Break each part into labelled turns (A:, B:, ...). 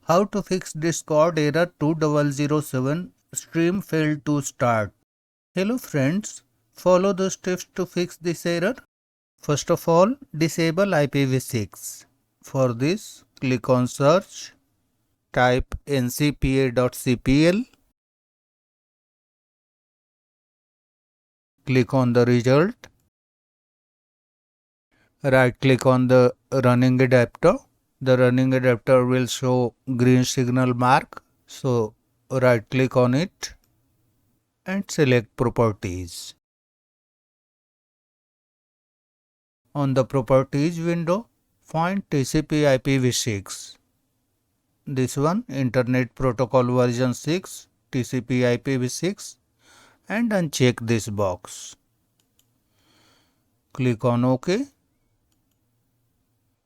A: How to fix Discord error 2007 stream failed to start. Hello friends, follow the steps to fix this error. First of all, disable IPv6. For this, click on search, type ncpa.cpl, click on the result, right click on the running adapter. The running adapter will show green signal mark, so right click on it and select properties. On the properties window, find TCP IPv6. This one, Internet Protocol version 6, TCP IPv6, and uncheck this box. Click on OK.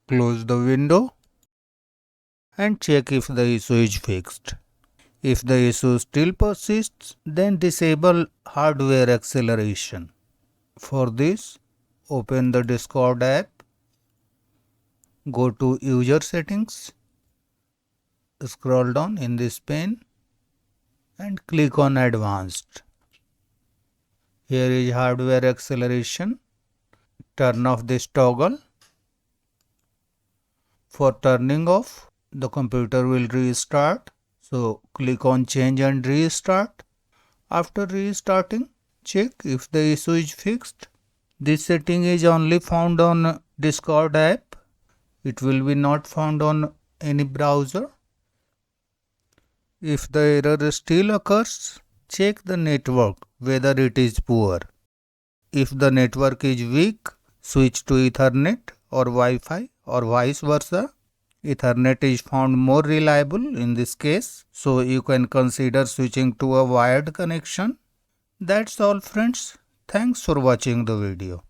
A: Close the window and check if the issue is fixed. If the issue still persists, then disable hardware acceleration. For this, open the Discord app, go to User Settings, scroll down in this pane and click on Advanced. Here is hardware acceleration. Turn off this toggle. For turning off, the computer will restart. So click on Change and Restart. After restarting, check if the issue is fixed. This setting is only found on Discord app. It will be not found on any browser. If the error still occurs, check the network whether it is poor. If the network is weak, switch to Ethernet or Wi-Fi or vice versa. Ethernet is found more reliable in this case, so you can consider switching to a wired connection. That's all friends. Thanks for watching the video.